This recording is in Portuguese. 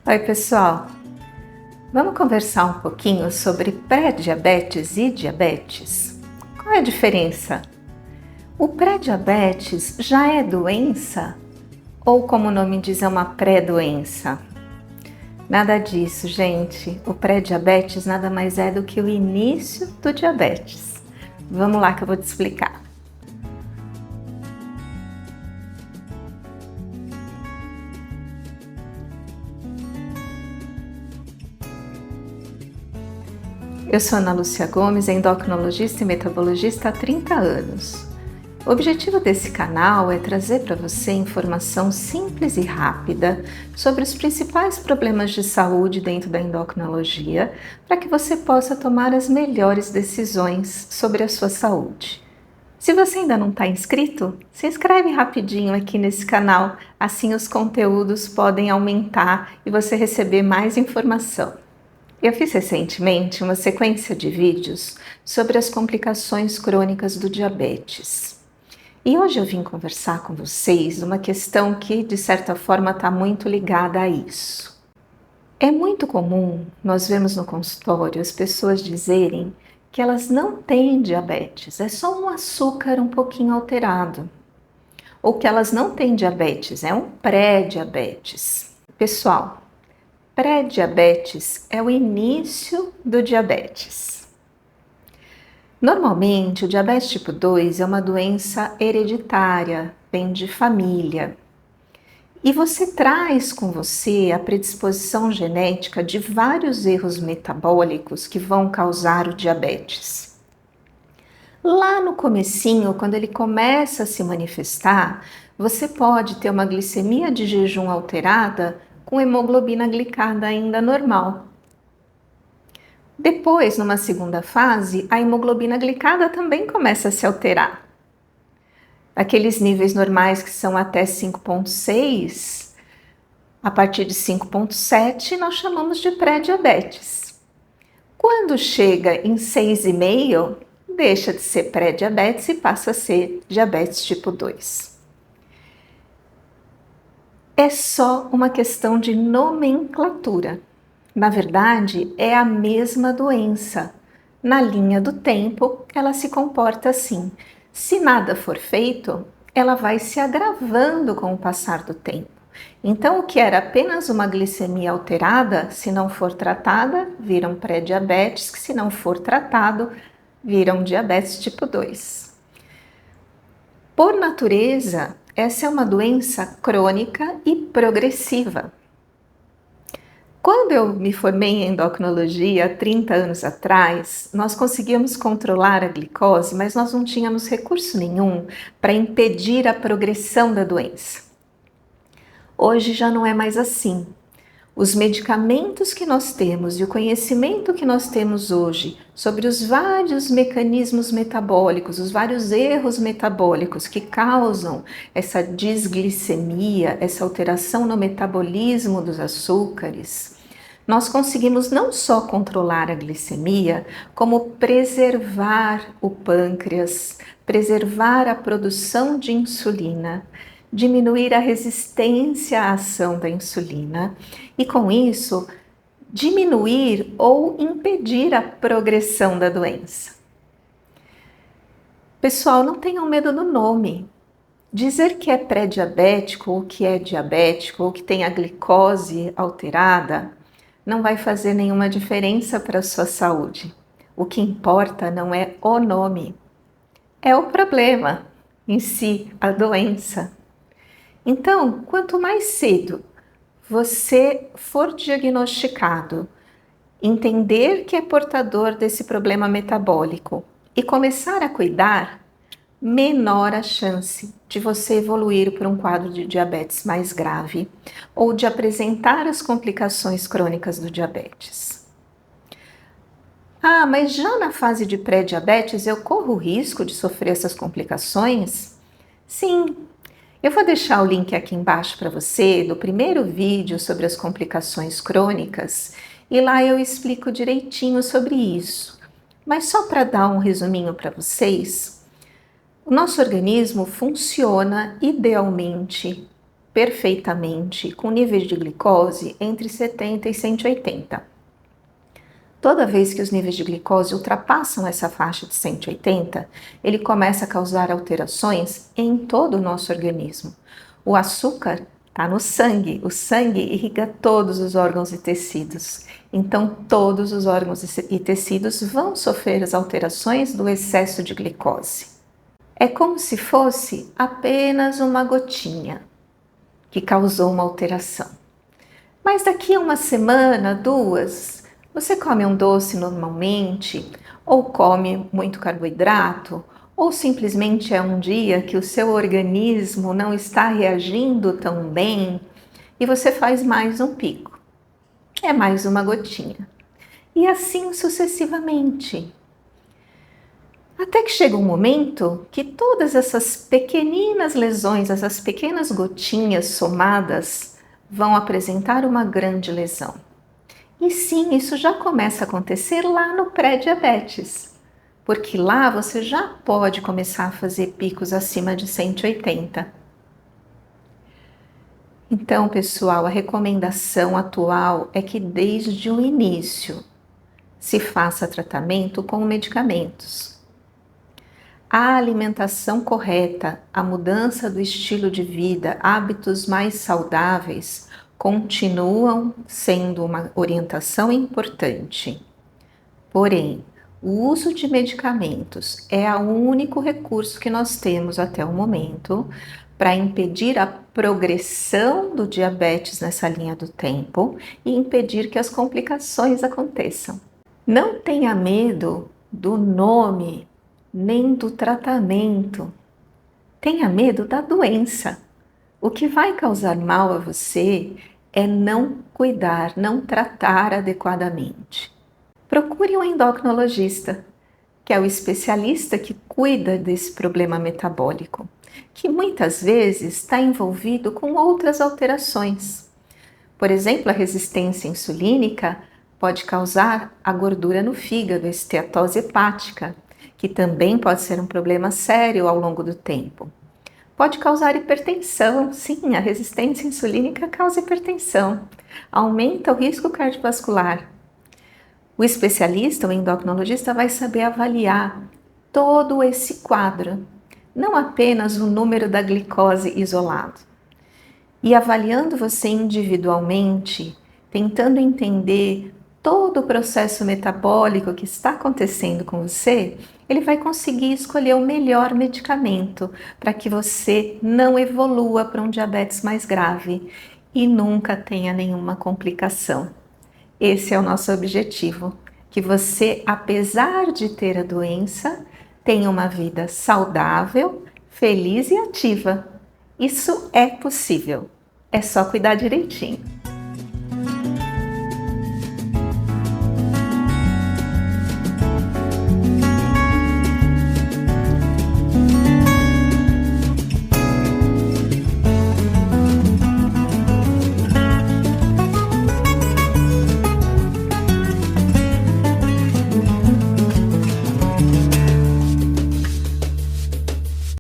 Oi, pessoal! Vamos conversar um pouquinho sobre pré-diabetes e diabetes. Qual é a diferença? O pré-diabetes já é doença? Ou, como o nome diz, é uma pré-doença? Nada disso, gente. O pré-diabetes nada mais é do que o início do diabetes. Vamos lá que eu vou te explicar. Eu sou Ana Lúcia Gomes, endocrinologista e metabologista há 30 anos. O objetivo desse canal é trazer para você informação simples e rápida sobre os principais problemas de saúde dentro da endocrinologia, para que você possa tomar as melhores decisões sobre a sua saúde. Se você ainda não está inscrito, se inscreve rapidinho aqui nesse canal, assim os conteúdos podem aumentar e você receber mais informação. Eu fiz recentemente uma sequência de vídeos sobre as complicações crônicas do diabetes. E hoje eu vim conversar com vocês uma questão que, de certa forma, está muito ligada a isso. É muito comum nós vermos no consultório as pessoas dizerem que elas não têm diabetes, é só um açúcar um pouquinho alterado. Ou que elas não têm diabetes, é um pré-diabetes. Pessoal, pré-diabetes é o início do diabetes. Normalmente, o diabetes tipo 2 é uma doença hereditária, vem de família. E você traz com você a predisposição genética de vários erros metabólicos que vão causar o diabetes. Lá no comecinho, quando ele começa a se manifestar, você pode ter uma glicemia de jejum alterada com hemoglobina glicada ainda normal. Depois, numa segunda fase, a hemoglobina glicada também começa a se alterar. Aqueles níveis normais que são até 5,6, a partir de 5,7 nós chamamos de pré-diabetes. Quando chega em 6,5, deixa de ser pré-diabetes e passa a ser diabetes tipo 2. É só uma questão de nomenclatura. Na verdade, é a mesma doença. Na linha do tempo, ela se comporta assim. Se nada for feito, ela vai se agravando com o passar do tempo. Então, o que era apenas uma glicemia alterada, se não for tratada, vira um pré-diabetes, que se não for tratado, vira um diabetes tipo 2. Por natureza, essa é uma doença crônica e progressiva. Quando eu me formei em endocrinologia há 30 anos atrás, nós conseguíamos controlar a glicose, mas nós não tínhamos recurso nenhum para impedir a progressão da doença. Hoje já não é mais assim. Os medicamentos que nós temos e o conhecimento que nós temos hoje sobre os vários mecanismos metabólicos, os vários erros metabólicos que causam essa desglicemia, essa alteração no metabolismo dos açúcares, nós conseguimos não só controlar a glicemia, como preservar o pâncreas, preservar a produção de insulina, diminuir a resistência à ação da insulina e, com isso, diminuir ou impedir a progressão da doença. Pessoal, não tenham medo do nome. Dizer que é pré-diabético ou que é diabético ou que tem a glicose alterada não vai fazer nenhuma diferença para a sua saúde. O que importa não é o nome, é o problema em si, a doença. Então, quanto mais cedo você for diagnosticado, entender que é portador desse problema metabólico e começar a cuidar, menor a chance de você evoluir para um quadro de diabetes mais grave ou de apresentar as complicações crônicas do diabetes. Ah, mas já na fase de pré-diabetes eu corro o risco de sofrer essas complicações? Sim. Eu vou deixar o link aqui embaixo para você do primeiro vídeo sobre as complicações crônicas e lá eu explico direitinho sobre isso. Mas só para dar um resuminho para vocês, o nosso organismo funciona idealmente perfeitamente com níveis de glicose entre 70 e 180. Toda vez que os níveis de glicose ultrapassam essa faixa de 180, ele começa a causar alterações em todo o nosso organismo. O açúcar está no sangue, o sangue irriga todos os órgãos e tecidos. Então, todos os órgãos e tecidos vão sofrer as alterações do excesso de glicose. É como se fosse apenas uma gotinha que causou uma alteração. Mas daqui a uma semana, duas, você come um doce normalmente, ou come muito carboidrato, ou simplesmente é um dia que o seu organismo não está reagindo tão bem e você faz mais um pico. É mais uma gotinha. E assim sucessivamente. Até que chega um momento que todas essas pequeninas lesões, essas pequenas gotinhas somadas, vão apresentar uma grande lesão. E sim, isso já começa a acontecer lá no pré-diabetes, porque lá você já pode começar a fazer picos acima de 180. Então, pessoal, a recomendação atual é que desde o início se faça tratamento com medicamentos. A alimentação correta, a mudança do estilo de vida, hábitos mais saudáveis continuam sendo uma orientação importante. Porém, o uso de medicamentos é o único recurso que nós temos até o momento para impedir a progressão do diabetes nessa linha do tempo e impedir que as complicações aconteçam. Não tenha medo do nome nem do tratamento. Tenha medo da doença. O que vai causar mal a você é não cuidar, não tratar adequadamente. Procure um endocrinologista, que é o especialista que cuida desse problema metabólico, que muitas vezes está envolvido com outras alterações. Por exemplo, a resistência insulínica pode causar a gordura no fígado, a esteatose hepática, que também pode ser um problema sério ao longo do tempo. Pode causar hipertensão, sim, a resistência insulínica causa hipertensão, aumenta o risco cardiovascular. O especialista, o endocrinologista, vai saber avaliar todo esse quadro, não apenas o número da glicose isolado. E avaliando você individualmente, tentando entender todo o processo metabólico que está acontecendo com você, ele vai conseguir escolher o melhor medicamento para que você não evolua para um diabetes mais grave e nunca tenha nenhuma complicação. Esse é o nosso objetivo, que você, apesar de ter a doença, tenha uma vida saudável, feliz e ativa. Isso é possível, é só cuidar direitinho.